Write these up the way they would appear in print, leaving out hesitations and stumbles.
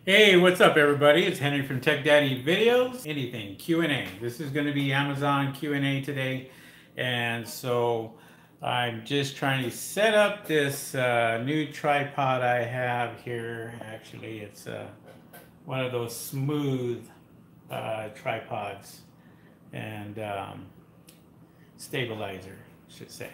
Hey, what's up everybody? It's Henry from Tech Daddy Videos. Anything, Q&A. This is going to be Amazon Q&A today. And so I'm just trying to set up this new tripod I have here. Actually, it's one of those smooth tripods and stabilizer, I should say.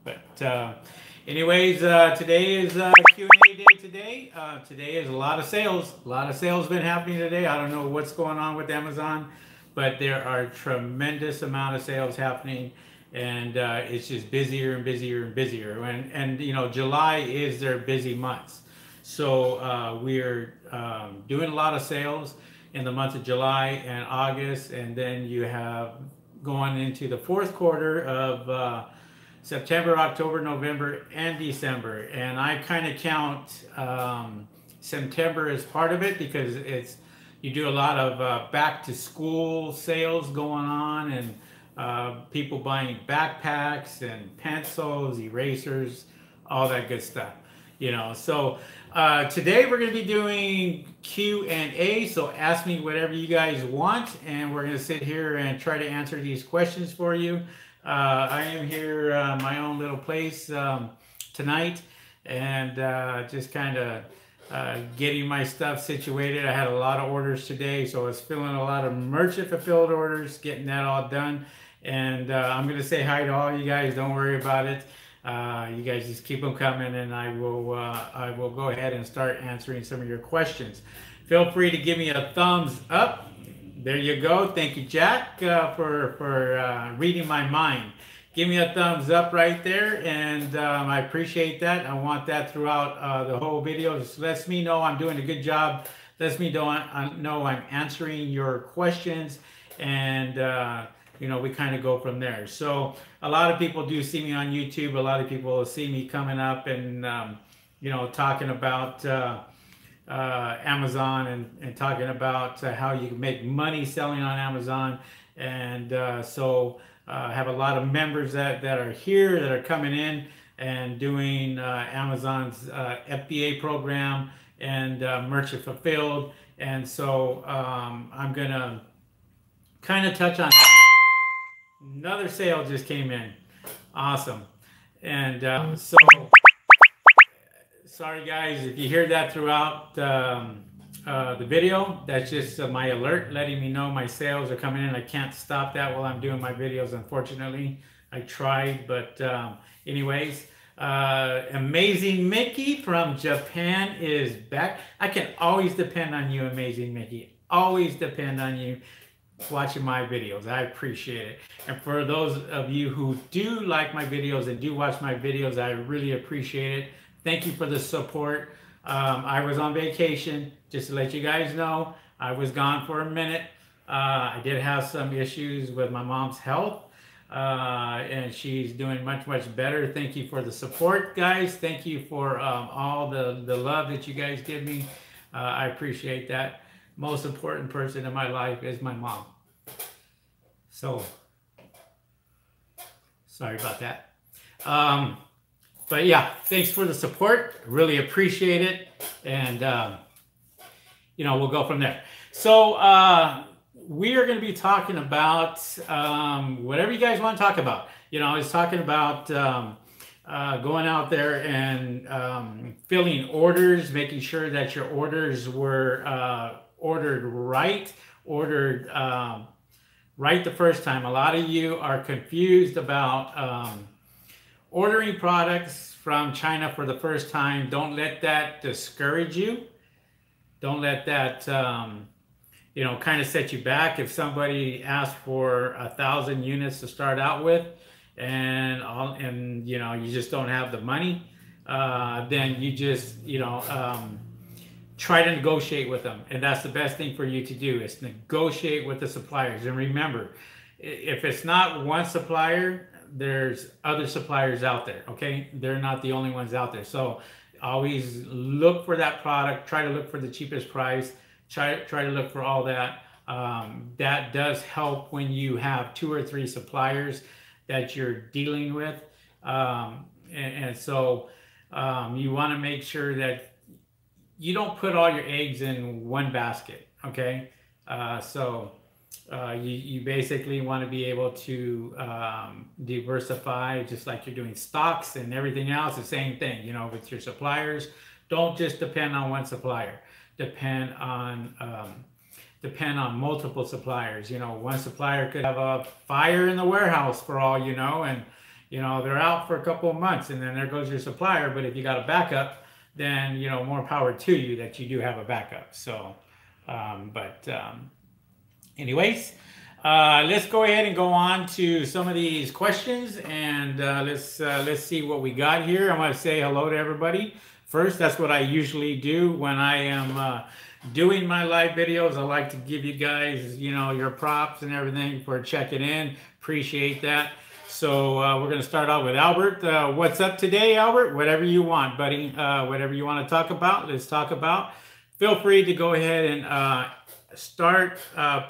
But anyways, today is Q&A day today. Today is a lot of sales. A lot of sales been happening today. I don't know what's going on with Amazon, but there are tremendous amount of sales happening, and it's just busier and busier and busier. And you know, July is their busy months. So we're doing a lot of sales in the month of July and August, and then you have going into the fourth quarter of September, October, November, and December. And I kind of count September as part of it because you do a lot of back to school sales going on, and people buying backpacks and pencils, erasers, all that good stuff. You know, so today we're going to be doing Q&A, so ask me whatever you guys want, and we're going to sit here and try to answer these questions for you. I am here my own little place tonight, and just kind of getting my stuff situated. I had a lot of orders today, so I was filling a lot of merchant fulfilled orders, getting that all done. And I'm going to say hi to all you guys. Don't worry about it. You guys just keep them coming, and I will go ahead and start answering some of your questions. Feel free to give me a thumbs up. There you go. Thank you, Jack, for reading my mind. Give me a thumbs up right there, and I appreciate that. I want that throughout the whole video. Just lets me know I'm doing a good job. Lets me know I'm answering your questions, and you know, we kind of go from there. So a lot of people do see me on YouTube. A lot of people see me coming up and you know, talking about Amazon and talking about how you can make money selling on Amazon. And so I have a lot of members that are here that are coming in and doing Amazon's FBA program and merchant fulfilled. And so I'm gonna kind of touch on another sale just came in. Awesome. And so sorry guys if you hear that throughout the video. That's just my alert letting me know my sales are coming in. I can't stop that while I'm doing my videos, unfortunately. I tried, but anyways, Amazing Mickey from Japan is back. I can always depend on you, Amazing Mickey. Always depend on you watching my videos. I appreciate it. And for those of you who do like my videos and do watch my videos, I really appreciate it. Thank you for the support. I was on vacation, just to let you guys know. I was gone for a minute. I did have some issues with my mom's health, and she's doing much, much better. Thank you for the support, guys. Thank you for all the love that you guys give me. I appreciate that. Most important person in my life is my mom. So, sorry about that. But yeah, thanks for the support. Really appreciate it. And, you know, we'll go from there. So, we are going to be talking about whatever you guys want to talk about. You know, I was talking about going out there and filling orders, making sure that your orders were ordered right, right the first time. A lot of you are confused about ordering products from China for the first time. Don't let that discourage you. Don't let that you know, kind of set you back. If somebody asks for 1,000 units to start out with, and you know, you just don't have the money, then you just, you know, try to negotiate with them. And that's the best thing for you to do, is negotiate with the suppliers. And remember, if it's not one supplier, there's other suppliers out there, okay? They're not the only ones out there. So always look for that product, try to look for the cheapest price, try to look for all that. That does help when you have 2 or 3 suppliers that you're dealing with. So you want to make sure that you don't put all your eggs in one basket, okay? You basically want to be able to diversify, just like you're doing stocks and everything else, the same thing, you know, with your suppliers. Don't just depend on one supplier. Depend on multiple suppliers. You know, one supplier could have a fire in the warehouse for all you know, and you know they're out for a couple of months, and then there goes your supplier. But if you got a backup, then you know more power to you that you do have a backup. So, anyways, let's go ahead and go on to some of these questions, and let's see what we got here. I want to say hello to everybody. First, that's what I usually do when I am doing my live videos. I like to give you guys, you know, your props and everything for checking in. Appreciate that. So we're going to start out with Albert. What's up today, Albert? Whatever you want, buddy. Whatever you want to talk about, let's talk about. Feel free to go ahead and start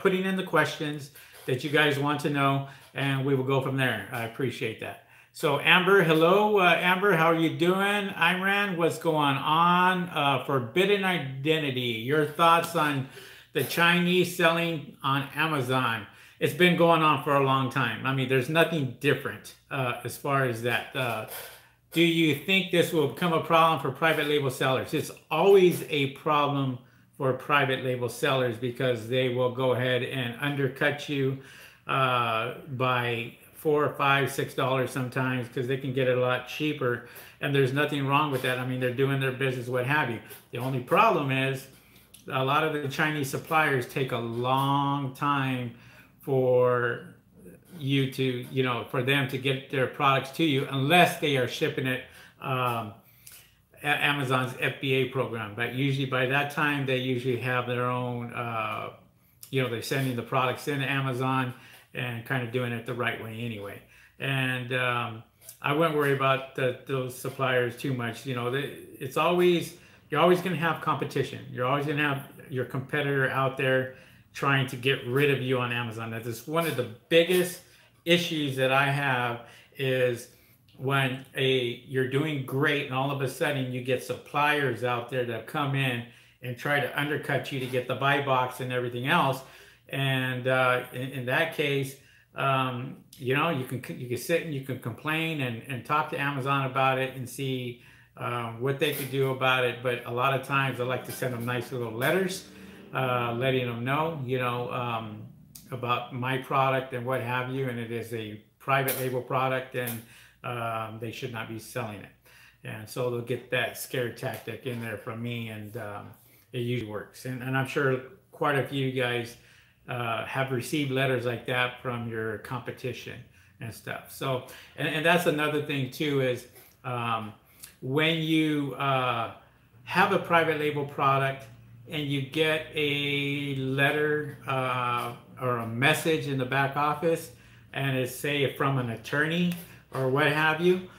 putting in the questions that you guys want to know, and we will go from there. I appreciate that. So Amber, hello. Amber, how are you doing? Imran, what's going on? Forbidden Identity, your thoughts on the Chinese selling on Amazon. It's been going on for a long time. I mean, there's nothing different as far as that. Do you think this will become a problem for private label sellers? It's always a problem for private label sellers because they will go ahead and undercut you by $4, $5, $6 sometimes, because they can get it a lot cheaper, and there's nothing wrong with that. I mean, they're doing their business, what have you. The only problem is a lot of the Chinese suppliers take a long time for you to, you know, for them to get their products to you, unless they are shipping it Amazon's FBA program. But usually by that time, they usually have their own, you know, they're sending the products into Amazon and kind of doing it the right way anyway. And I wouldn't worry about those suppliers too much. You know, it's always, you're always going to have competition. You're always going to have your competitor out there trying to get rid of you on Amazon. That is one of the biggest issues that I have, is when you're doing great and all of a sudden you get suppliers out there that come in and try to undercut you to get the buy box and everything else. And in that case, you know, you can sit and you can complain and talk to Amazon about it and see what they could do about it. But a lot of times I like to send them nice little letters, letting them know, you know, about my product and what have you. And it is a private label product, and they should not be selling it. And so they'll get that scare tactic in there from me, and it usually works. And I'm sure quite a few guys have received letters like that from your competition and stuff. So, and that's another thing too, is when you have a private label product and you get a letter or a message in the back office, and it's say from an attorney or what have you,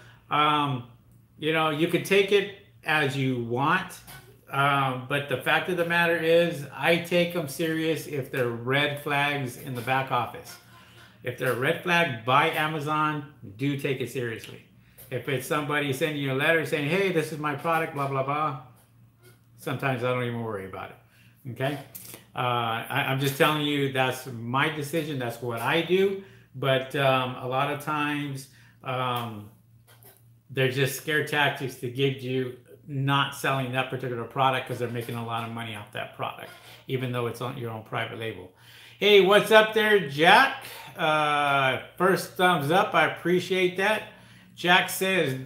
you know, you can take it as you want. But the fact of the matter is, I take them serious if they're red flags in the back office. If they're red flagged by Amazon, do take it seriously. If it's somebody sending you a letter saying, hey, this is my product, blah, blah, blah, sometimes I don't even worry about it. Okay? I'm just telling you, that's my decision. That's what I do. But a lot of times, they're just scare tactics to get you not selling that particular product because they're making a lot of money off that product, even though it's on your own private label. Hey, what's up there, Jack? First thumbs up, I appreciate that. Jack says,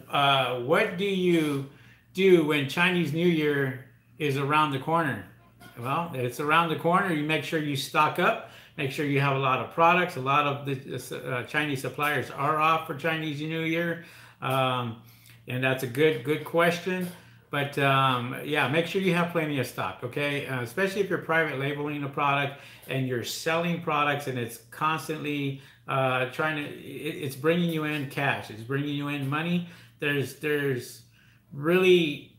what do you do when Chinese New Year is around the corner? Well, it's around the corner. You make sure you stock up, make sure you have a lot of products. A lot of the Chinese suppliers are off for Chinese New Year. And that's a good question. But yeah, make sure you have plenty of stock, okay? Especially if you're private labeling a product and you're selling products and it's constantly it's bringing you in cash, it's bringing you in money. There's really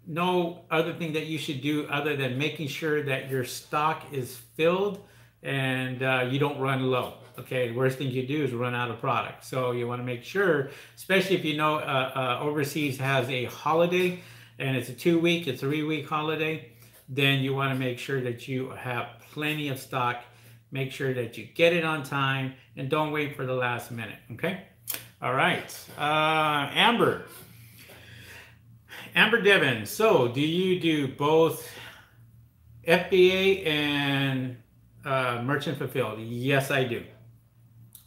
no other thing that you should do other than making sure that your stock is filled and you don't run low. Okay, the worst thing you do is run out of product. So you want to make sure, especially if you know overseas has a holiday, and it's a 2-week, a 3-week holiday, then you want to make sure that you have plenty of stock. Make sure that you get it on time and don't wait for the last minute. Okay. All right. Amber Devon. So do you do both FBA and merchant fulfilled? Yes, I do.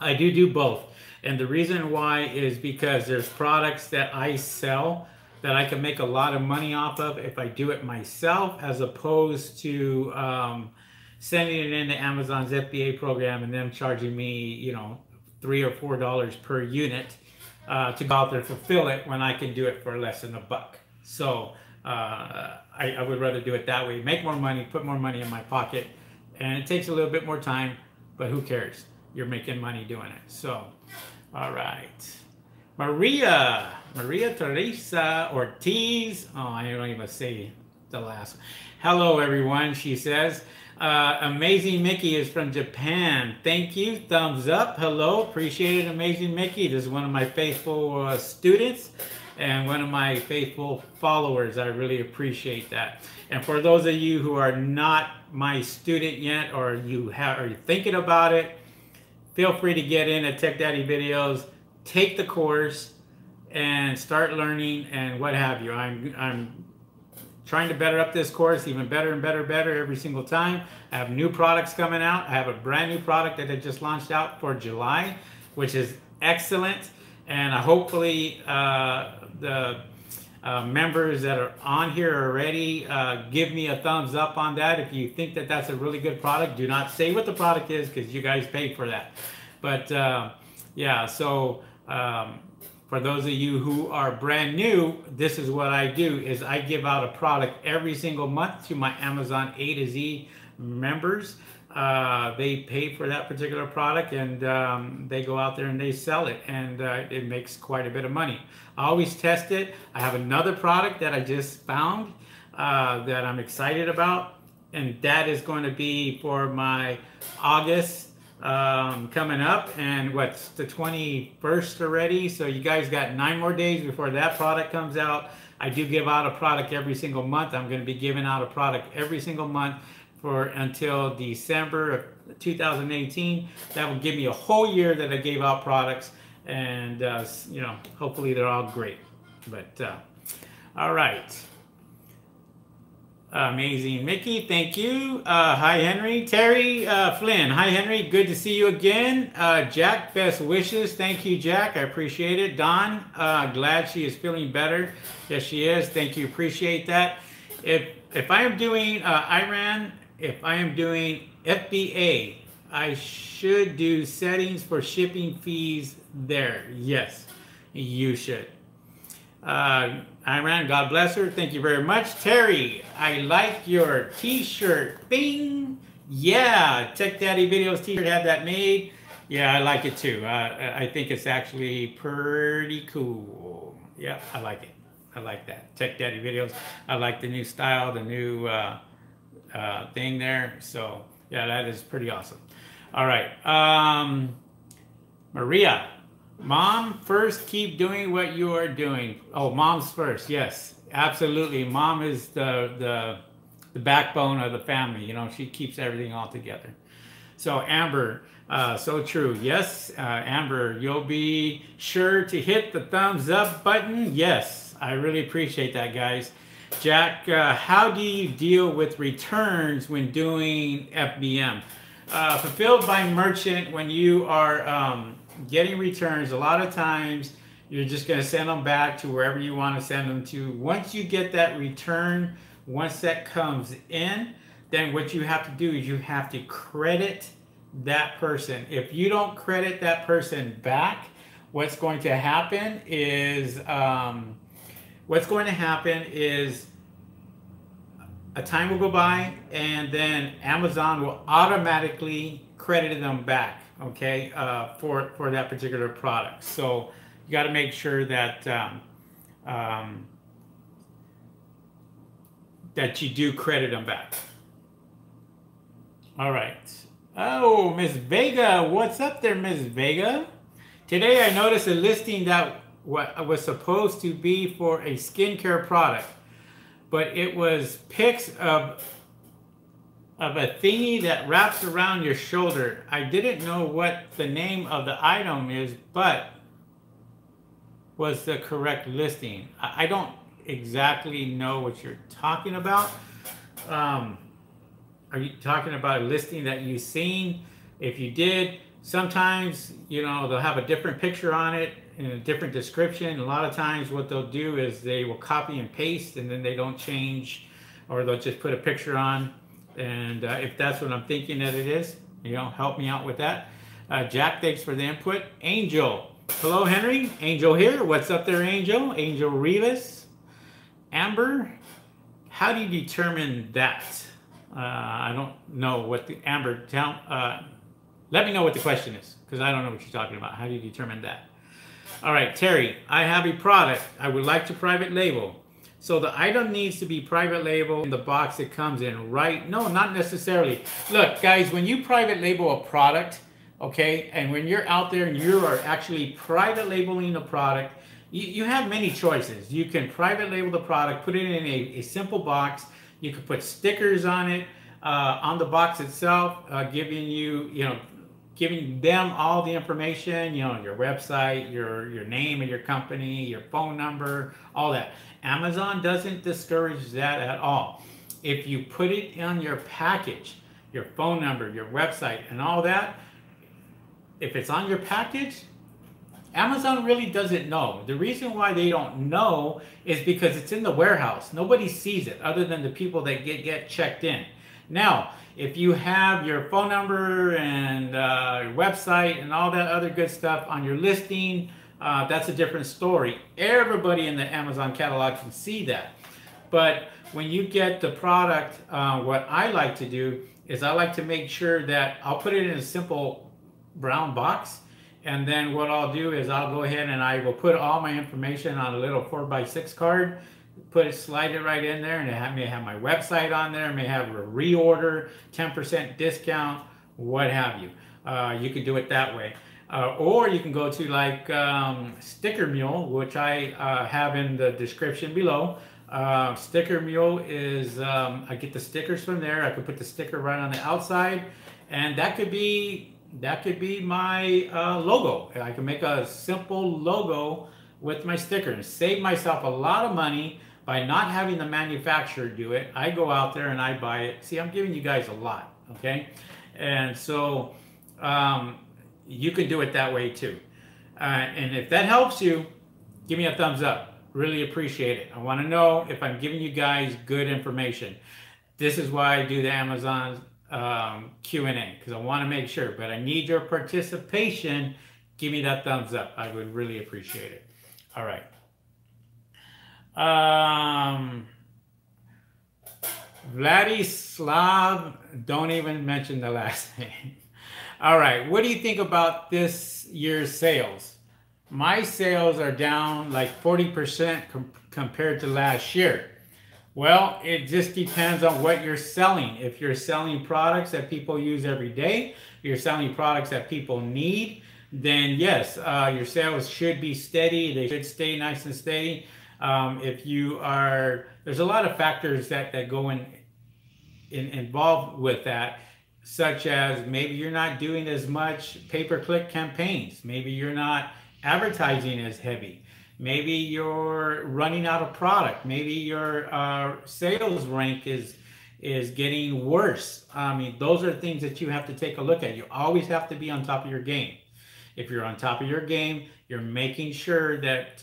I do both. And the reason why is because there's products that I sell that I can make a lot of money off of if I do it myself, as opposed to sending it into Amazon's FBA program and them charging me, you know, $3 or $4 per unit to go out there and fulfill it when I can do it for less than $1. So I would rather do it that way, make more money, put more money in my pocket, and it takes a little bit more time, but who cares? You're making money doing it. So, all right. Maria Teresa Ortiz. Oh, I don't even say the last one. Hello, everyone, she says. Amazing Mickey is from Japan. Thank you. Thumbs up. Hello. Appreciate it, Amazing Mickey. This is one of my faithful students and one of my faithful followers. I really appreciate that. And for those of you who are not my student yet, or are thinking about it, feel free to get in at Tech Daddy Videos, take the course, and start learning and what have you. I'm trying to better up this course, even better and better every single time. I have new products coming out. I have a brand new product that I just launched out for July, which is excellent. And hopefully the members that are on here already give me a thumbs up on that. If you think that that's a really good product, do not say what the product is, because you guys paid for that. But yeah, so for those of you who are brand new, this is what I do, is I give out a product every single month to my Amazon A to Z members. They pay for that particular product, and they go out there and they sell it, and it makes quite a bit of money. I always test it. I have another product that I just found that I'm excited about, and that is going to be for my August coming up, and what's the 21st already, so you guys got 9 more days before that product comes out. I do give out a product every single month. I'm going to be giving out a product every single month for until December of 2018. That will give me a whole year that I gave out products, and you know, hopefully they're all great. But all right. Amazing Mickey, thank you. Hi Henry. Terry Flynn, hi Henry, good to see you again. Jack, best wishes. Thank you, Jack, I appreciate it. Dawn, glad she is feeling better. Yes, she is. Thank you, appreciate that. If I am doing Iran, if I am doing FBA, I should do settings for shipping fees there. Yes, you should. Iran, God bless her. Thank you very much. Terry, I like your t-shirt. Bing! Yeah, Tech Daddy Videos t-shirt, had that made. Yeah, I like it too. I think it's actually pretty cool. Yeah, I like it. I like that. Tech Daddy Videos. I like the new style, the new thing there. So, yeah, that is pretty awesome. All right. Maria. Mom first, keep doing what you are doing. Oh, mom's first, yes, absolutely. Mom is the backbone of the family. You know, she keeps everything all together. So Amber, so true. Yes, Amber, you'll be sure to hit the thumbs up button. Yes, I really appreciate that, guys. Jack, how do you deal with returns when doing FBM? Fulfilled by merchant, when you are getting returns, a lot of times you're just going to send them back to wherever you want to send them to. Once you get that return, once that comes in, then what you have to do is you have to credit that person. If you don't credit that person back, what's going to happen is a time will go by, and then Amazon will automatically credit them back, okay, for that particular product. So you got to make sure that that you do credit them back. All right. Oh, Miss Vega, what's up there, Miss Vega? Today I noticed a listing that was supposed to be for a skincare product. but it was pics of a thingy that wraps around your shoulder. I didn't know what the name of the item is, but was the correct listing. I don't exactly know what you're talking about. Are you talking about a listing that you've seen? If you did, sometimes, you know, they'll have a different picture on it and a different description. A lot of times what they'll do is they will copy and paste, and then they don't change, or they'll just put a picture on. And if that's what I'm thinking that it is, you know, help me out with that. Jack, thanks for the input. Angel, hello, Henry. Angel here. What's up there, Angel? Angel Rivas. Amber, how do you determine that? I don't know what the Amber, let me know what the question is, because I don't know what you're talking about. How do you determine that? All right, Terry, I have a product I would like to private label. So the item needs to be private label in the box it comes in, right? No, not necessarily. Look, guys, when you private label a product, okay, and when you're out there and you are actually private labeling a product, you have many choices. You can private label the product, put it in a simple box. You can put stickers on it, on the box itself, giving them all the information, you know, your website, your name of your company, your phone number, all that. Amazon doesn't discourage that at all. If you put it on your package, your phone number, your website, and all that, if it's on your package, Amazon really doesn't know. The reason why they don't know is because it's in the warehouse. Nobody sees it other than the people that get checked in. Now, if you have your phone number and your website and all that other good stuff on your listing, that's a different story. Everybody in the Amazon catalog can see that. But when you get the product, what I like to do is I like to make sure that I'll put it in a simple brown box. And then what I'll do is I'll go ahead and I will put all my information on a little 4x6 card, slide it right in there, and it may have my website on there, may have a reorder, 10% discount, what have you. You can do it that way. Or you can go to like Sticker Mule, which I have in the description below. Sticker Mule is, I get the stickers from there. I can put the sticker right on the outside, and that could be my logo. I can make a simple logo with my sticker and save myself a lot of money by not having the manufacturer do it. I go out there and I buy it. See, I'm giving you guys a lot, okay? And so you can do it that way too. And if that helps you, give me a thumbs up. Really appreciate it. I want to know if I'm giving you guys good information. This is why I do the Amazon Q&A, because I want to make sure, but I need your participation. Give me that thumbs up. I would really appreciate it. All right. Vladislav, don't even mention the last name. All right, what do you think about this year's sales? My sales are down like 40% compared to last year. Well, it just depends on what you're selling. If you're selling products that people use every day, you're selling products that people need, then yes, your sales should be steady. They should stay nice and steady. If you are, there's a lot of factors that go involved with that, such as maybe you're not doing as much pay-per-click campaigns. Maybe you're not advertising as heavy. Maybe you're running out of product. Maybe your sales rank is getting worse. I mean, those are things that you have to take a look at. You always have to be on top of your game. If you're on top of your game, you're making sure that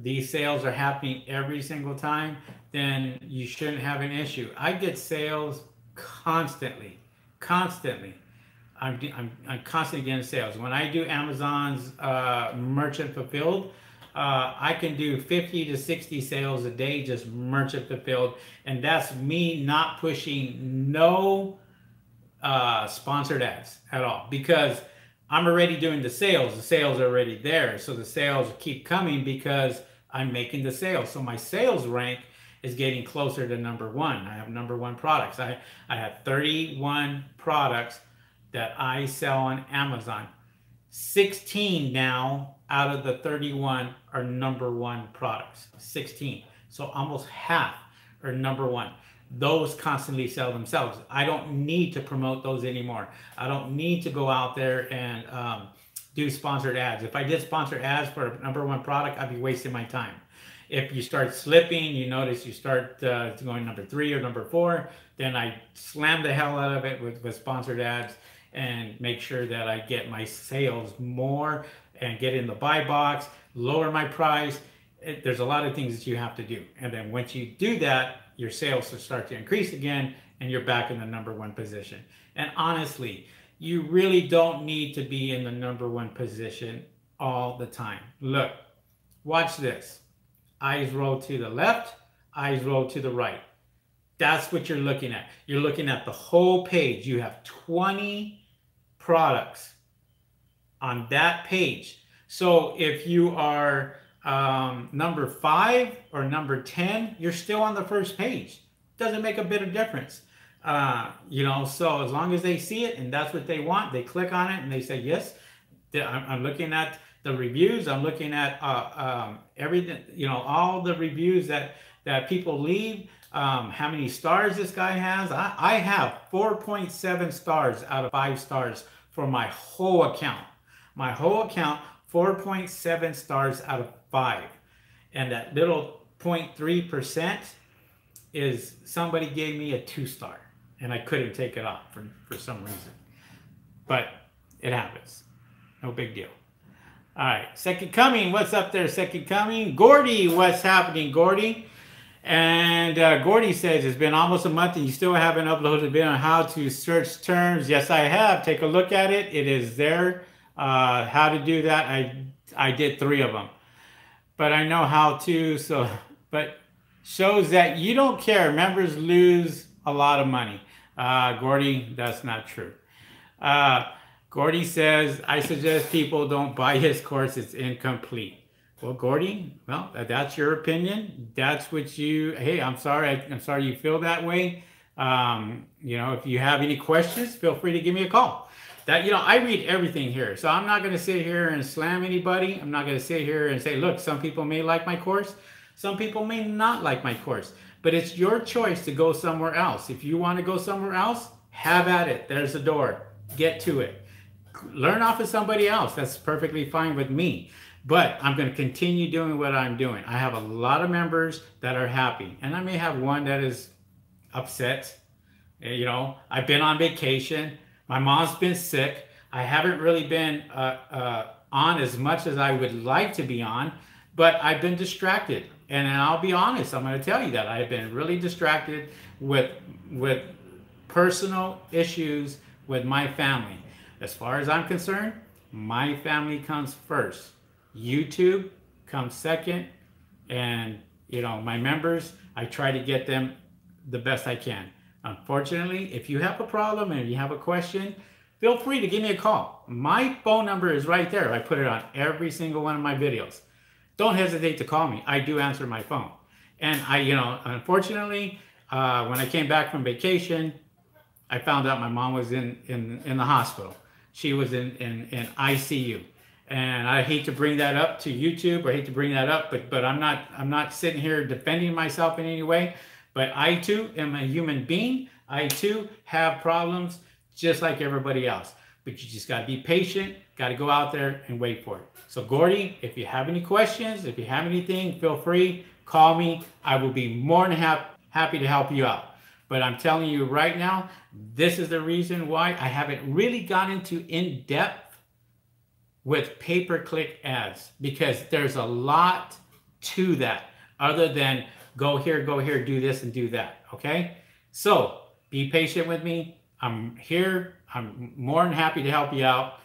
these sales are happening every single time, then you shouldn't have an issue. I get sales constantly. I'm constantly getting sales. When I do Amazon's merchant fulfilled, I can do 50 to 60 sales a day, just merchant fulfilled. And that's me not pushing no sponsored ads at all, because I'm already doing the sales. The sales are already there. So the sales keep coming because I'm making the sales. So my sales rank is getting closer to number one. I have number one products. I have 31 products that I sell on Amazon. 16 now out of the 31 are number one products. 16. So almost half are number one. Those constantly sell themselves. I don't need to promote those anymore. I don't need to go out there and do sponsored ads. If I did sponsored ads for a number one product, I'd be wasting my time. If you start slipping, you notice you start going number 3 or number 4, then I slam the hell out of it with sponsored ads and make sure that I get my sales more and get in the buy box, lower my price. There's a lot of things that you have to do. And then once you do that, your sales will start to increase again and you're back in the number one position. And honestly, you really don't need to be in the number one position all the time. Look, watch this. Eyes roll to the left, eyes roll to the right. That's what you're looking at. You're looking at the whole page. You have 20 products on that page. So if you are number 5 or number 10, you're still on the first page. Doesn't make a bit of difference. You know, so as long as they see it and that's what they want, they click on it and they say, yes, I'm looking at the reviews. I'm looking at everything, you know, all the reviews that people leave, how many stars this guy has. I have 4.7 stars out of 5 stars for my whole account. My whole account, 4.7 stars out of 5. And that little 0.3% is somebody gave me a 2-star and I couldn't take it off for some reason. But it happens. No big deal. All right, Second Coming, what's up there, Second Coming? Gordy, what's happening, Gordy? And Gordy says, it's been almost a month and you still haven't uploaded a video on how to search terms. Yes, I have. Take a look at it. It is there. How to do that. I did 3 of them. But I know how to, so, but shows that you don't care. Members lose a lot of money. Gordy, that's not true. Gordy says, I suggest people don't buy his course. It's incomplete. Well, Gordy, well, that's your opinion. That's what you, hey, I'm sorry you feel that way. You know, if you have any questions, feel free to give me a call. That, you know, I read everything here. So I'm not going to sit here and slam anybody. I'm not going to sit here and say, look, some people may like my course. Some people may not like my course. But it's your choice to go somewhere else. If you want to go somewhere else, have at it. There's the door. Get to it. Learn off of somebody else. That's perfectly fine with me. But I'm going to continue doing what I'm doing. I have a lot of members that are happy. And I may have one that is upset. You know, I've been on vacation. My mom's been sick. I haven't really been on as much as I would like to be on. But I've been distracted. And I'll be honest. I'm going to tell you that. I've been really distracted with personal issues with my family. As far as I'm concerned, my family comes first. YouTube comes second. And, you know, my members, I try to get them the best I can. Unfortunately, if you have a problem and you have a question, feel free to give me a call. My phone number is right there. I put it on every single one of my videos. Don't hesitate to call me. I do answer my phone. And you know, unfortunately, when I came back from vacation, I found out my mom was in the hospital. She was in ICU. And I hate to bring that up to YouTube, or I hate to bring that up, but I'm not sitting here defending myself in any way. But I too am a human being. I too have problems just like everybody else. But you just got to be patient, got to go out there and wait for it. So Gordy, if you have any questions, if you have anything, feel free, call me. I will be more than happy to help you out. But I'm telling you right now, this is the reason why I haven't really gone into in-depth with pay-per-click ads, because there's a lot to that other than go here, do this and do that, okay? So be patient with me. I'm here. I'm more than happy to help you out.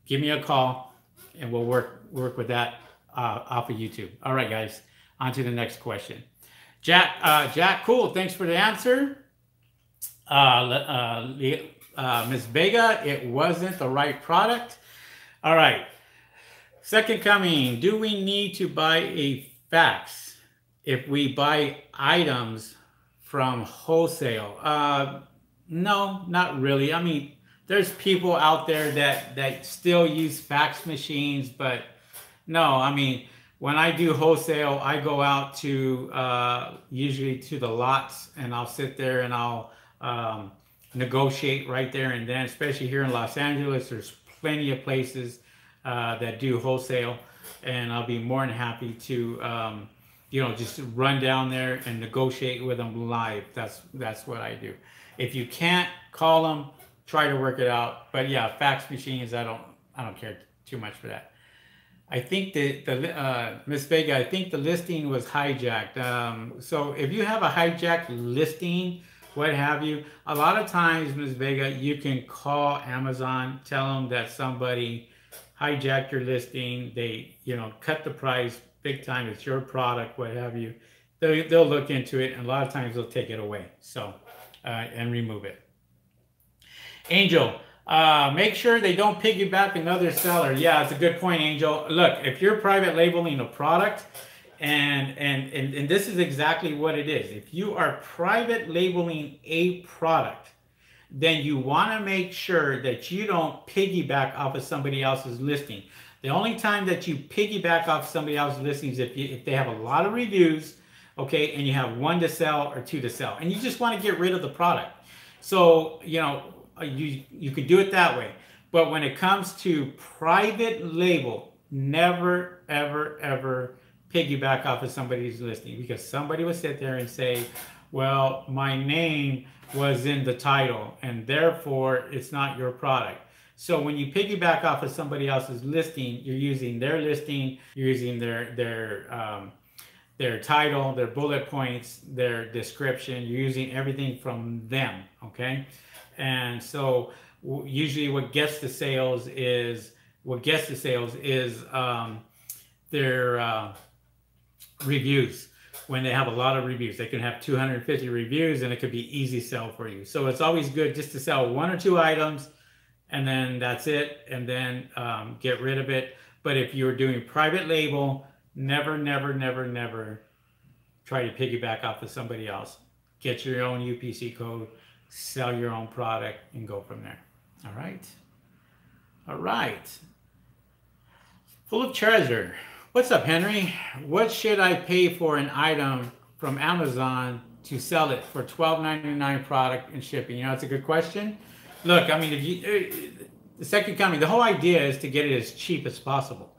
Give me a call and we'll work with that off of YouTube. All right, guys, on to the next question. Jack, cool. Thanks for the answer. Ms. Vega, it wasn't the right product. All right. Second Coming, do we need to buy a fax if we buy items from wholesale? No, not really. I mean, there's people out there that still use fax machines, but no, I mean, when I do wholesale, I go out to usually to the lots, and I'll sit there and I'll negotiate right there and then. Especially here in Los Angeles, there's plenty of places that do wholesale, and I'll be more than happy to just run down there and negotiate with them live. That's what I do. If you can't, call them, try to work it out. But yeah, fax machines, I don't care too much for that. I think the Miss Vega, I think the listing was hijacked. So if you have a hijacked listing, what have you, a lot of times, Miss Vega, you can call Amazon, tell them that somebody hijacked your listing. They, cut the price big time. It's your product, what have you. They'll look into it, and a lot of times they'll take it away. So, and remove it. Angel, make sure they don't piggyback another seller. Yeah, it's a good point, Angel. Look, if you're private labeling a product, and this is exactly what it is. If you are private labeling a product, then you want to make sure that you don't piggyback off of somebody else's listing. The only time that you piggyback off somebody else's listing is if they have a lot of reviews, okay, and you have 1 to sell or 2 to sell, and you just want to get rid of the product. So, you could do it that way. But when it comes to private label, never, ever, ever piggyback off of somebody's listing, because somebody will sit there and say, well, my name was in the title and therefore it's not your product. So when you piggyback off of somebody else's listing, you're using their listing, you're using their title, their bullet points, their description, you're using everything from them, okay? And so usually what gets the sales is their reviews. When they have a lot of reviews, they can have 250 reviews, and it could be easy sell for you. So it's always good just to sell 1 or 2 items, and then that's it, and then get rid of it. But if you're doing private label, never, never, never, never try to piggyback off of somebody else. Get your own UPC code, sell your own product, and go from there. All right. All right. Full of treasure. What's up, Henry? What should I pay for an item from Amazon to sell it for $12.99 product and shipping? It's a good question. Look, I mean, the second coming, the whole idea is to get it as cheap as possible.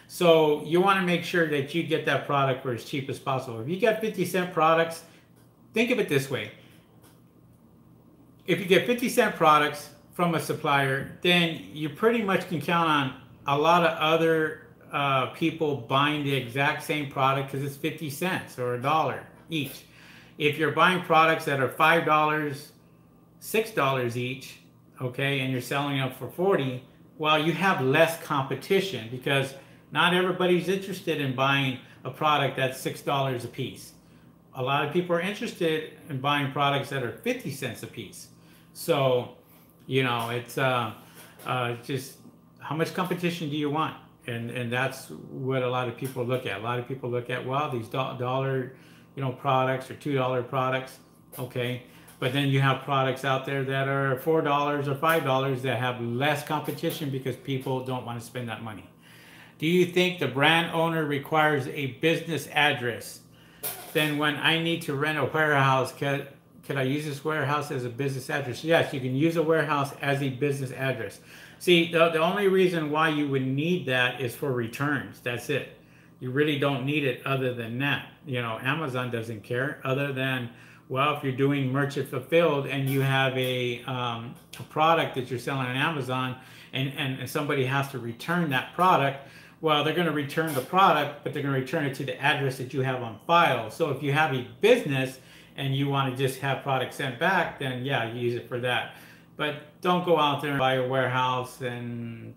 So you want to make sure that you get that product for as cheap as possible. If you get 50-cent products, think of it this way. If you get 50-cent products from a supplier, then you pretty much can count on a lot of other people buying the exact same product because it's 50 cents or $1 each. If you're buying products that are $5, $6 each, okay, and you're selling them for 40, well, you have less competition because not everybody's interested in buying a product that's $6 a piece. A lot of people are interested in buying products that are 50 cents a piece. So, it's just how much competition do you want? And that's what a lot of people look at. A lot of people look at, well, these dollar, products or $2 products, okay. But then you have products out there that are $4 or $5 that have less competition because people don't want to spend that money. Do you think the brand owner requires a business address? Then when I need to rent a warehouse, could I use this warehouse as a business address? Yes, you can use a warehouse as a business address. See, the only reason why you would need that is for returns. That's it. You really don't need it other than that. Amazon doesn't care other than, well, if you're doing merchant fulfilled and you have a product that you're selling on Amazon and somebody has to return that product, well, they're going to return the product, but they're going to return it to the address that you have on file. So if you have a business and you want to just have product sent back, then yeah, you use it for that. But don't go out there and buy a warehouse and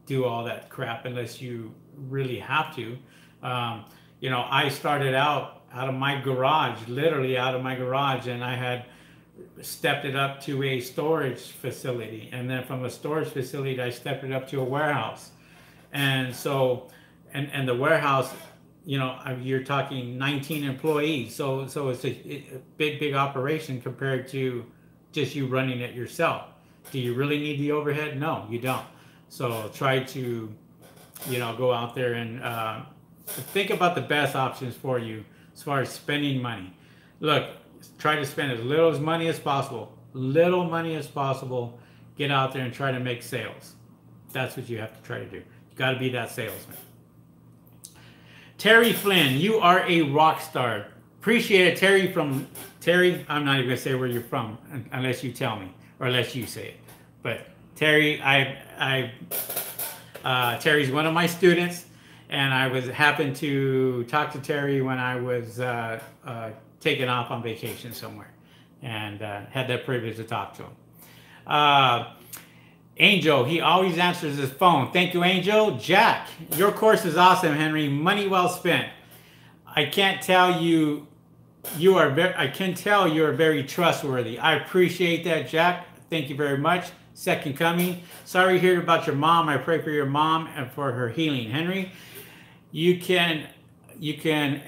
do all that crap unless you really have to. I started out of my garage, literally out of my garage, and I had stepped it up to a storage facility. And then from a storage facility, I stepped it up to a warehouse. And so, and the warehouse, you're talking 19 employees. So it's a big operation compared to just you running it yourself. Do you really need the overhead? No, you don't. So try to, go out there and think about the best options for you as far as spending money. Look, try to spend as little money as possible. Little money as possible. Get out there and try to make sales. That's what you have to try to do. You got to be that salesman. Terry Flynn, you are a rock star. Appreciate it, Terry. From Terry, I'm not even gonna say where you're from unless you tell me or unless you say it. But Terry, Terry's one of my students, and I happened to talk to Terry when I was taking off on vacation somewhere, and had that privilege to talk to him. Angel, he always answers his phone. Thank you, Angel. Jack, your course is awesome, Henry. Money well spent. I can't tell you, I can tell you're very trustworthy. I appreciate that, Jack. Thank you very much. Second coming. Sorry to hear about your mom. I pray for your mom and for her healing. Henry, you can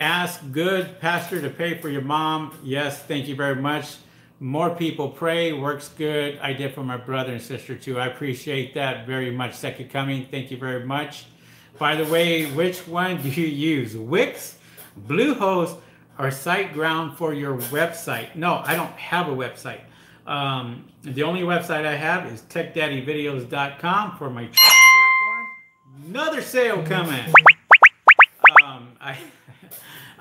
ask good pastor to pray for your mom. Yes, thank you very much. More people pray, works good. I did for my brother and sister too. I appreciate that very much. Second coming, thank you very much. By the way, which one do you use? Wix, Bluehost, or SiteGround for your website? No, I don't have a website. The only website I have is techdaddyvideos.com for my training platform. Another sale coming.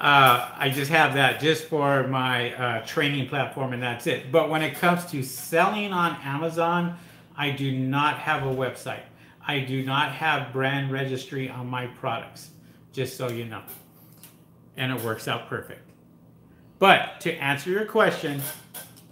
I just have that just for my training platform, and that's it. But when it comes to selling on Amazon, I do not have a website. I do not have brand registry on my products, just so you know. And it works out perfect. But to answer your question,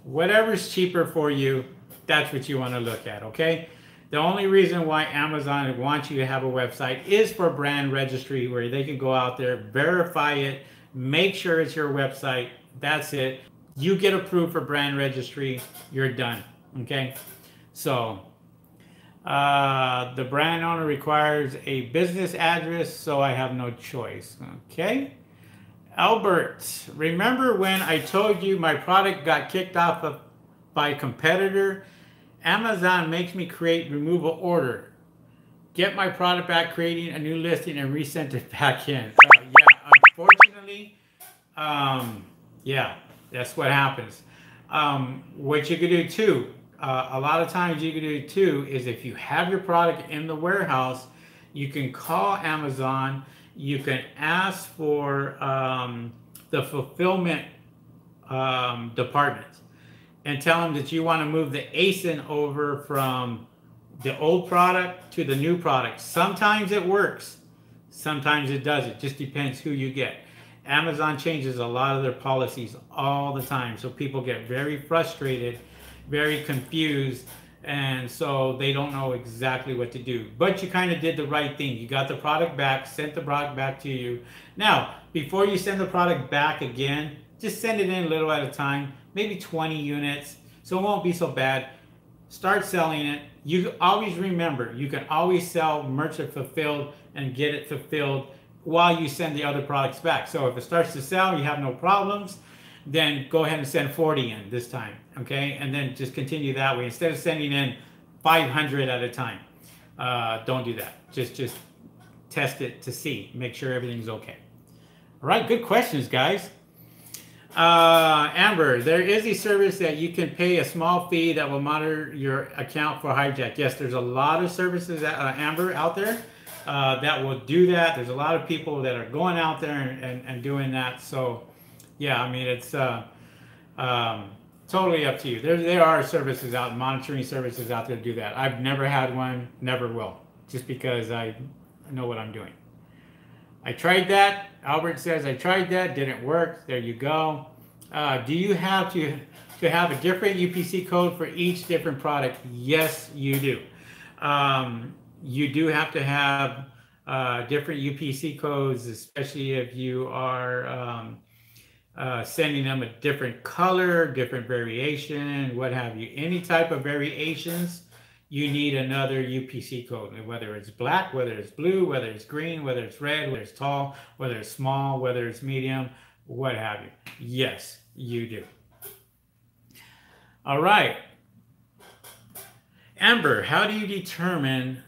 whatever's cheaper for you, that's what you want to look at, okay? The only reason why Amazon wants you to have a website is for brand registry, where they can go out there, verify it, make sure it's your website. That's it. You get approved for brand registry, you're done, okay? So the brand owner requires a business address, so I have no choice, okay? Albert, remember when I told you my product got kicked off by a competitor? Amazon makes me create removal order, get my product back, creating a new listing, and resent it back in. Yeah, unfortunately, yeah, that's what happens. What you could do too, a lot of times you could do too, is if you have your product in the warehouse, you can call Amazon. You can ask for the fulfillment department and tell them that you want to move the ASIN over from the old product to the new product. Sometimes it works, sometimes it doesn't. Just depends who you get. Amazon changes a lot of their policies all the time, so people get very frustrated, very confused, and so they don't know exactly what to do. But you kind of did the right thing. You got the product back, sent the product back to you. Now, before you send the product back again, just send it in a little at a time, maybe 20 units, so it won't be so bad. Start selling it. You always remember, you can always sell merchant fulfilled and get it fulfilled while you send the other products back. So if it starts to sell, you have no problems, then go ahead and send 40 in this time, okay? And then just continue that way. Instead of sending in 500 at a time, don't do that. Just test it to see, make sure everything's okay. All right, good questions, guys. Amber, there is a service that you can pay a small fee that will monitor your account for hijack. Yes, there's a lot of services, Amber, out there that will do that. There's a lot of people that are going out there and doing that. So, yeah, I mean, it's totally up to you. There are services out, monitoring services out there to do that. I've never had one, never will, just because I know what I'm doing. I tried that. Albert says, I tried that, didn't work. There you go. Do you have to have a different UPC code for each different product? Yes, you do. You do have to have different UPC codes, especially if you are sending them a different color, different variation, what have you. Any type of variations, you need another UPC code, whether it's black, whether it's blue, whether it's green, whether it's red, whether it's tall, whether it's small, whether it's medium, what have you. Yes, you do. All right. Amber, how do you determine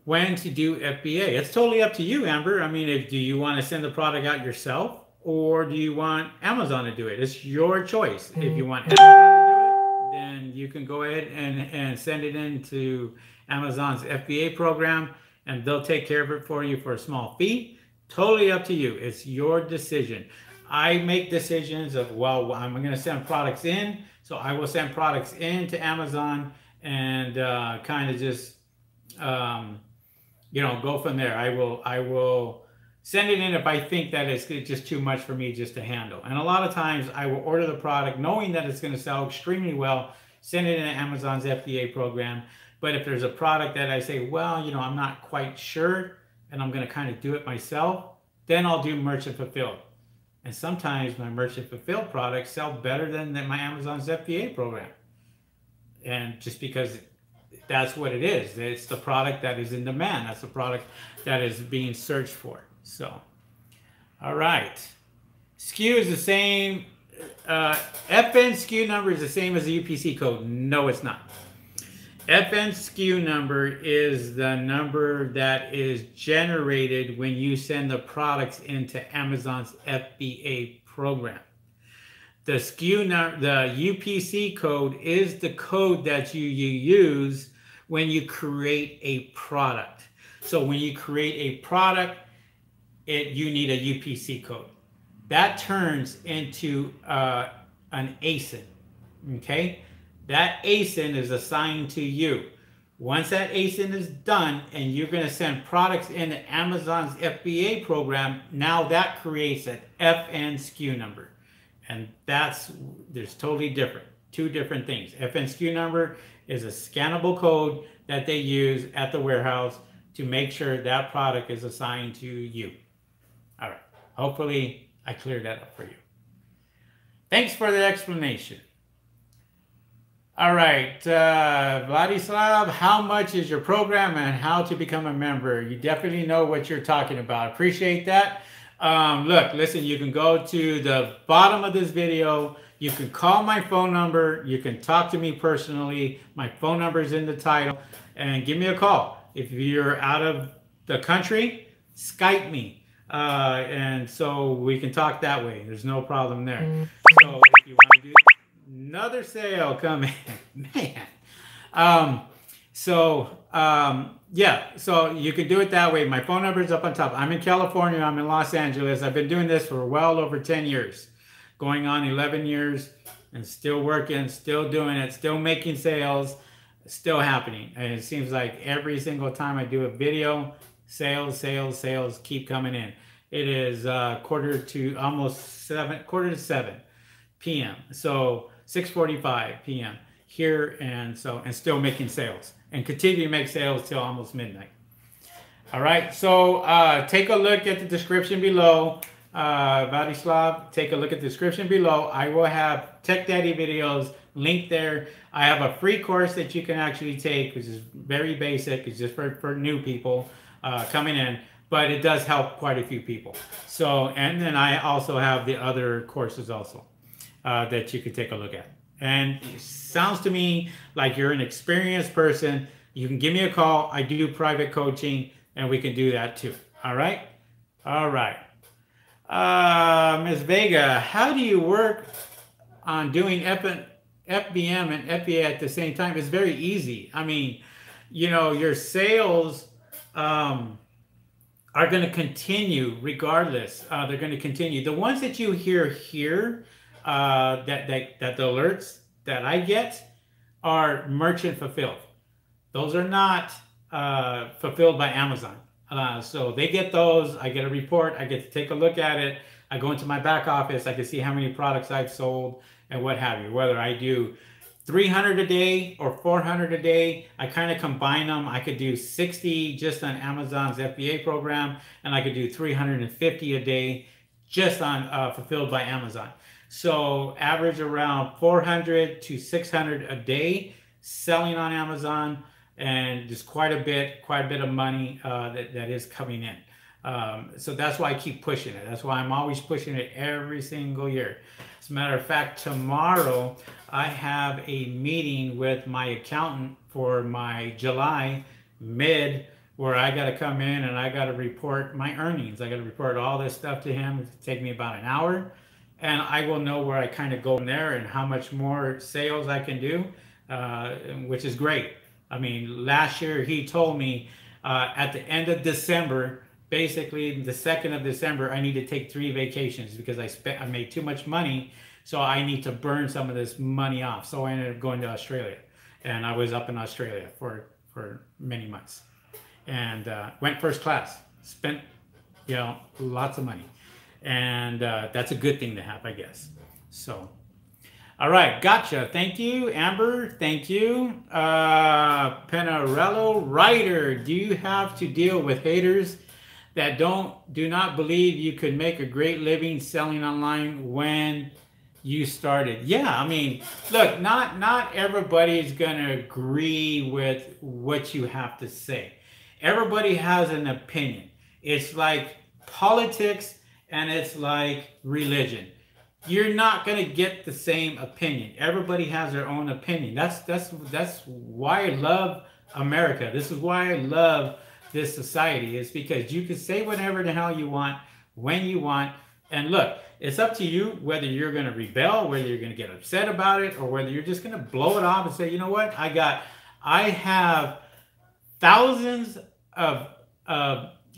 when to do FBA. It's totally up to you, Amber. I mean, do you want to send the product out yourself, or do you want Amazon to do it? It's your choice. If you want Amazon to do it, then you can go ahead and send it into Amazon's FBA program, and they'll take care of it for you for a small fee. Totally up to you. It's your decision. I make decisions of, well, I'm going to send products in, so I will send products into Amazon and kind of just go from there. I will send it in if I think that it's just too much for me just to handle. And a lot of times I will order the product knowing that it's going to sell extremely well, send it in Amazon's FBA program. But if there's a product that I say, well, I'm not quite sure and I'm going to kind of do it myself, then I'll do merchant fulfilled. And sometimes my merchant fulfilled products sell better than my Amazon's FBA program. And just because that's what it is. It's the product that is in demand. That's the product that is being searched for. So, all right. SKU is the same. FN SKU number is the same as the UPC code. No, it's not. FN SKU number is the number that is generated when you send the products into Amazon's FBA program. The SKU number, the UPC code, is the code that you use when you create a product. So when you create a product, you need a UPC code. That turns into an ASIN, okay? That ASIN is assigned to you. Once that ASIN is done and you're going to send products into Amazon's FBA program, now that creates an FN SKU number. And there's totally different, two different things. FN SKU number is a scannable code that they use at the warehouse to make sure that product is assigned to you. All right. Hopefully I cleared that up for you. Thanks for the explanation. All right, Vladislav, how much is your program and how to become a member? You definitely know what you're talking about. Appreciate that. Look, listen, you can go to the bottom of this video. You can call my phone number. You can talk to me personally. My phone number is in the title. And give me a call. If you're out of the country, Skype me. And so we can talk that way. There's no problem there. So if you want to do another sale coming, man. Yeah, so you can do it that way. My phone number is up on top. I'm in California. I'm in Los Angeles. I've been doing this for well over 10 years, going on 11 years, and still working, still doing it, still making sales, still happening. And it seems like every single time I do a video, sales keep coming in. It is quarter to 7 p.m. So 6:45 p.m. here, and still making sales and continue to make sales till almost midnight. All right, so take a look at the description below. Vladislav, take a look at the description below. I will have Tech Daddy videos linked there. I have a free course that you can actually take, which is very basic. It's just for new people coming in, but it does help quite a few people. So, and then I also have the other courses also that you can take a look at. And it sounds to me like you're an experienced person. You can give me a call. I do private coaching, and we can do that too. All right? All right. Ms. Vega, how do you work on doing FBM and FBA at the same time? It's very easy. I mean, your sales are going to continue regardless. They're going to continue. The ones that you hear here, that the alerts that I get are merchant fulfilled. Those are not fulfilled by Amazon. So they get those. I get a report. I get to take a look at it. I go into my back office. I can see how many products I've sold and what have you. Whether I do 300 a day or 400 a day, I kind of combine them. I could do 60 just on Amazon's FBA program, and I could do 350 a day just on fulfilled by Amazon. So average around 400 to 600 a day selling on Amazon, and just quite a bit of money that is coming in. So that's why I keep pushing it. That's why I'm always pushing it every single year. As a matter of fact, tomorrow I have a meeting with my accountant for my July mid where I got to come in and I got to report my earnings. I got to report all this stuff to him. It'll take me about an hour, and I will know where I kind of go from there and how much more sales I can do, which is great. I mean, last year he told me at the end of December, basically the 2nd of December, I need to take 3 vacations because I made too much money, so I need to burn some of this money off. So I ended up going to Australia, and I was up in Australia for many months, and went first class, spent lots of money, and that's a good thing to have, I guess. So all right, gotcha. Thank you, Amber. Thank you. Penarello Ryder, do you have to deal with haters that do not believe you could make a great living selling online when you started? Yeah, I mean, look, not everybody's gonna agree with what you have to say. Everybody has an opinion. It's like politics and it's like religion. You're not going to get the same opinion. Everybody has their own opinion. That's why I love America. This is why I love this society, is because you can say whatever the hell you want, when you want. And look, it's up to you whether you're going to rebel, whether you're going to get upset about it, or whether you're just going to blow it off and say, you know what, I have thousands of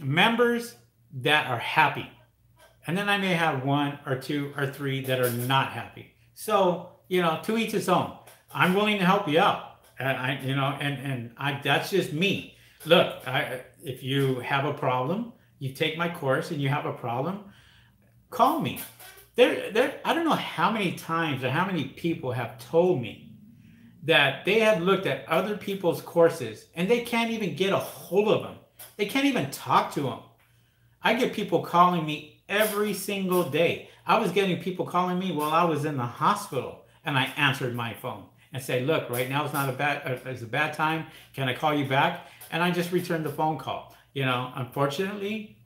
members that are happy. And then I may have 1 or 2 or 3 that are not happy. So, to each his own. I'm willing to help you out. That's just me. Look, if you have a problem, you take my course and you have a problem, call me. I don't know how many times or how many people have told me that they have looked at other people's courses and they can't even get a hold of them. They can't even talk to them. I get people calling me every single day. I was getting people calling me while I was in the hospital, and I answered my phone and say, look, right now it's a bad time. Can I call you back? And I just returned the phone call. Unfortunately,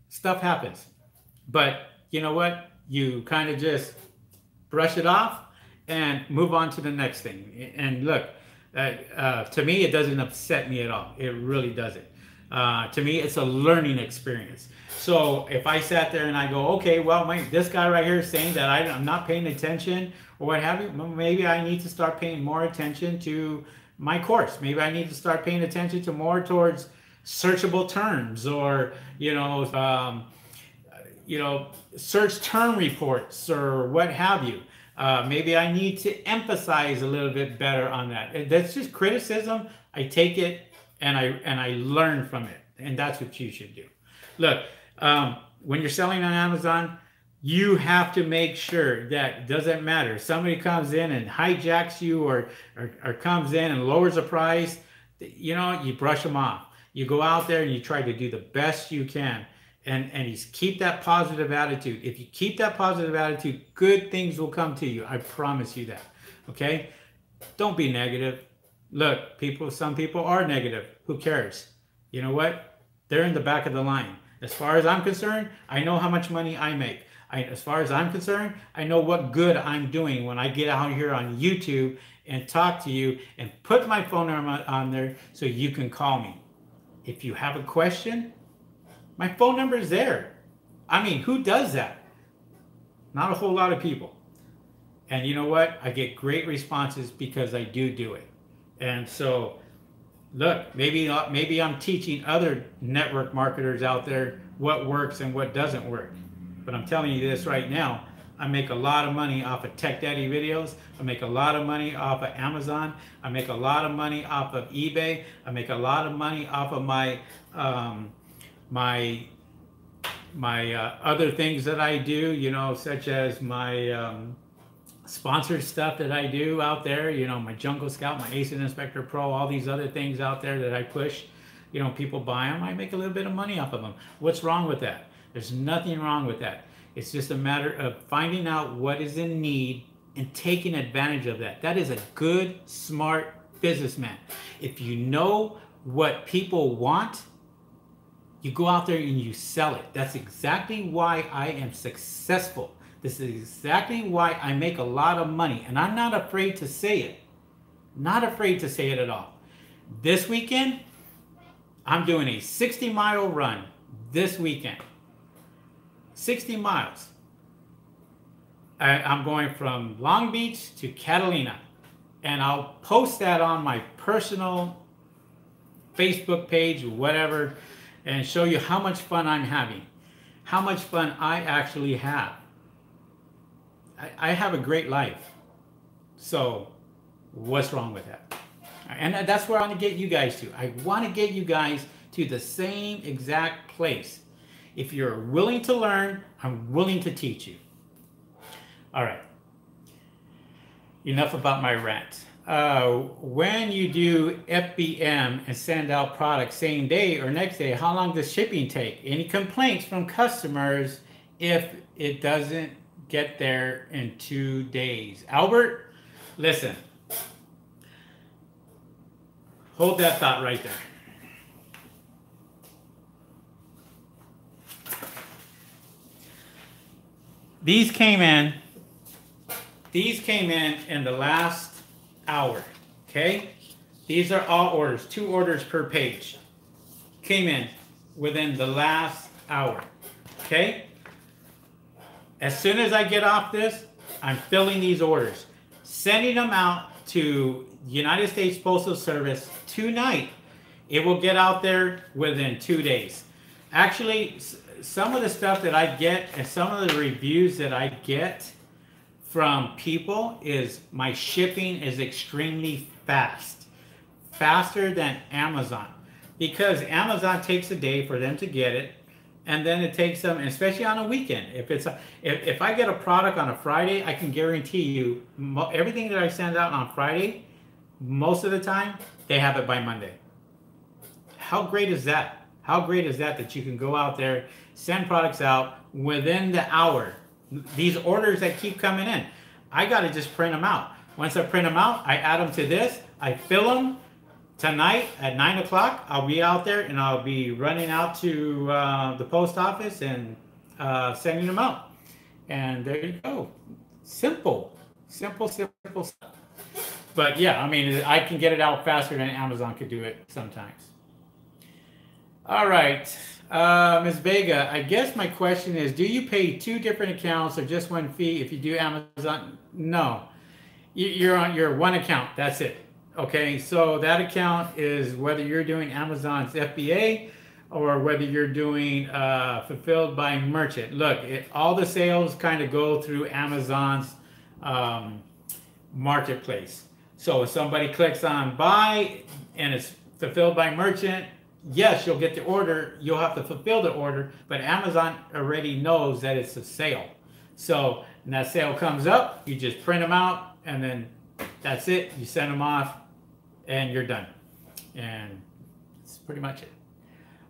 stuff happens. But you know what? You kind of just brush it off and move on to the next thing. And look, to me, it doesn't upset me at all. It really doesn't. To me, it's a learning experience. So if I sat there and I go, okay, well, this guy right here is saying that I'm not paying attention or what have you, maybe I need to start paying more attention to my course. Maybe I need to start paying attention to more towards searchable terms, or search term reports or what have you. Maybe I need to emphasize a little bit better on that. That's just criticism. I take it and I learn from it, and that's what you should do. Look, when you're selling on Amazon, you have to make sure that it doesn't matter. Somebody comes in and hijacks you or comes in and lowers the price, you brush them off. You go out there and you try to do the best you can, and you keep that positive attitude. If you keep that positive attitude, good things will come to you. I promise you that. Okay? Don't be negative. Look, some people are negative. Who cares? You know what? They're in the back of the line. As far as I'm concerned, I know how much money I make. As far as I'm concerned, I know what good I'm doing when I get out here on YouTube and talk to you and put my phone number on there so you can call me. If you have a question, my phone number is there. I mean, who does that? Not a whole lot of people. And you know what? I get great responses because I do it. And so, look, maybe I'm teaching other network marketers out there what works and what doesn't work. But I'm telling you this right now, I make a lot of money off of Tech Daddy videos. I make a lot of money off of Amazon. I make a lot of money off of eBay. I make a lot of money off of my other things that I do, such as my sponsored stuff that I do out there, my Jungle Scout, my Ace Inspector Pro, all these other things out there that I push. People buy them. I make a little bit of money off of them. What's wrong with that? There's nothing wrong with that. It's just a matter of finding out what is in need and taking advantage of that. That is a good, smart businessman. If you know what people want, you go out there and you sell it. That's exactly why I am successful. This is exactly why I make a lot of money. And I'm not afraid to say it. Not afraid to say it at all. This weekend, I'm doing a 60-mile run this weekend. 60 miles. I'm going from Long Beach to Catalina. And I'll post that on my personal Facebook page, whatever, and show you how much fun I'm having. How much fun I actually have. I have a great life. So, what's wrong with that? And that's where I want to get you guys to. I want to get you guys to the same exact place. If you're willing to learn, I'm willing to teach you. All right. Enough about my rant. When you do FBM and send out products same day or next day, how long does shipping take? Any complaints from customers if it doesn't get there in 2 days? Albert, listen. Hold that thought right there. These came in in the last hour, okay? These are all orders, 2 orders per page. Came in within the last hour, okay? As soon as I get off this, I'm filling these orders, sending them out to United States Postal Service tonight. It will get out there within 2 days. Actually, some of the stuff that I get and some of the reviews that I get from people is my shipping is extremely fast. Faster than Amazon. Because Amazon takes a day for them to get it, and then it takes them, especially on a weekend. If I get a product on a Friday, I can guarantee you everything that I send out on Friday, most of the time, they have it by Monday. How great is that? How great is that you can go out there, send products out within the hour? These orders that keep coming in, I got to just print them out. Once I print them out, I add them to this. I fill them. Tonight at 9 o'clock, I'll be out there and I'll be running out to the post office and sending them out. And there you go. Simple. Simple stuff. But yeah, I mean, I can get it out faster than Amazon could do it sometimes. All right. Ms. Vega, I guess my question is, do you pay 2 different accounts or just one fee if you do Amazon? No. You're on your one account. That's it. Okay, so that account is whether you're doing Amazon's FBA or whether you're doing fulfilled by merchant. Look, all the sales kind of go through Amazon's marketplace. So if somebody clicks on buy and it's fulfilled by merchant, yes, you'll get the order. You'll have to fulfill the order, but Amazon already knows that it's a sale. So when that sale comes up, you just print them out and then that's it. You send them off and you're done. And that's pretty much it.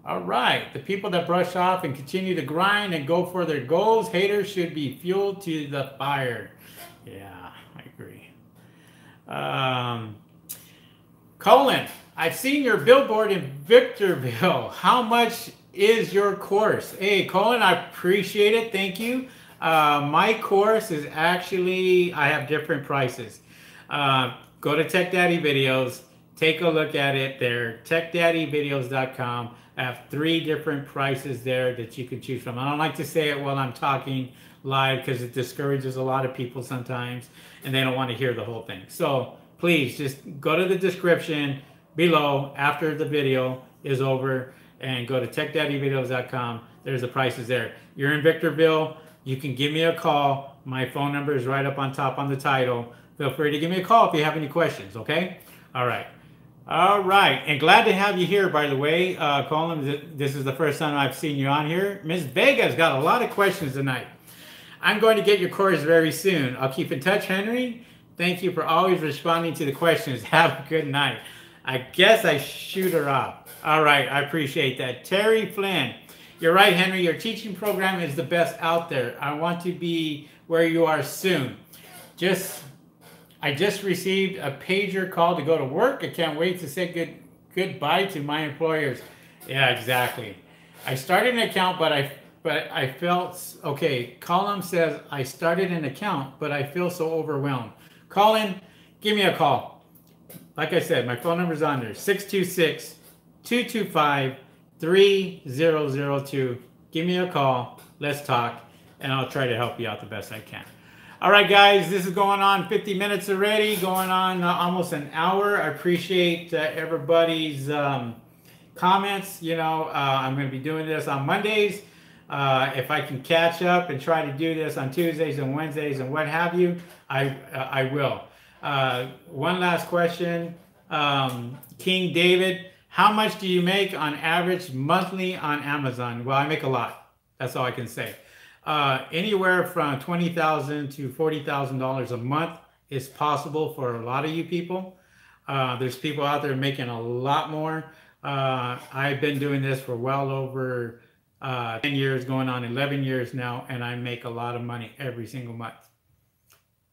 All right. The people that brush off and continue to grind and go for their goals, haters should be fueled to the fire. Yeah, I agree. Colin, I've seen your billboard in Victorville. How much is your course? Hey, Colin, I appreciate it. Thank you. My course is actually, I have different prices. Go to Tech Daddy Videos, take a look at it there, techdaddyvideos.com. I have 3 different prices there that you can choose from. I don't like to say it while I'm talking live because it discourages a lot of people sometimes and they don't want to hear the whole thing. So please just go to the description below after the video is over and go to techdaddyvideos.com. There's the prices there. You're in Victorville, you can give me a call. My phone number is right up on top on the title. Feel free to give me a call if you have any questions, okay? All right. All right. And glad to have you here, by the way. Colin, this is the first time I've seen you on here. Ms. Vega's got a lot of questions tonight. I'm going to get your course very soon. I'll keep in touch, Henry. Thank you for always responding to the questions. Have a good night. I guess I shoot her off. All right. I appreciate that. Terry Flynn. You're right, Henry. Your teaching program is the best out there. I want to be where you are soon. I just received a pager call to go to work. I can't wait to say goodbye to my employers. Yeah, exactly. I started an account, but I felt, okay, Colin says, I started an account, but I feel so overwhelmed. Colin, give me a call. Like I said, my phone number's on there, 225-3002. Give me a call. Let's talk, and I'll try to help you out the best I can. All right, guys, this is going on 50 minutes already, going on almost an hour. I appreciate everybody's comments. You know, I'm going to be doing this on Mondays. If I can catch up and try to do this on Tuesdays and Wednesdays and what have you, I will. One last question. King David, how much do you make on average monthly on Amazon? Well, I make a lot. That's all I can say. Anywhere from $20,000 to $40,000 a month is possible for a lot of you people. There's people out there making a lot more. I've been doing this for well over 10 years, going on 11 years now, and I make a lot of money every single month.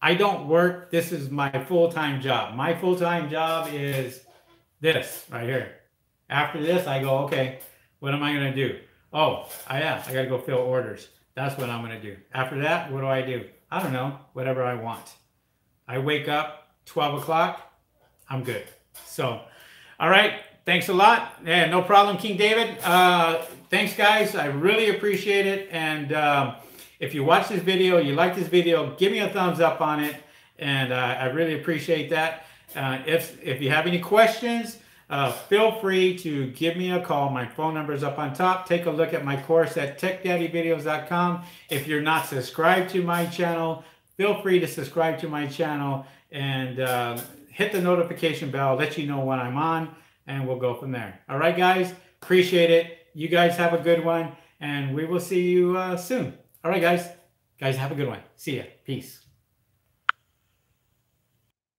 I don't work. This is my full-time job. My full-time job is this right here. After this, I go, okay, what am I going to do? Oh, I got to go fill orders. That's what I'm going to do. After that, what do? I don't know, whatever I want. I wake up 12 o'clock, I'm good. So, all right, thanks a lot. Yeah, no problem, King David. Thanks, guys. I really appreciate it. And if you watch this video, you like this video, give me a thumbs up on it. And I really appreciate that. If you have any questions, feel free to give me a call. My phone number is up on top. Take a look at my course at techdaddyvideos.com. If you're not subscribed to my channel, feel free to subscribe to my channel and hit the notification bell, let you know when I'm on, and we'll go from there. All right, guys, appreciate it. You guys have a good one, and we will see you soon. All right, guys. Guys, have a good one. See ya. Peace.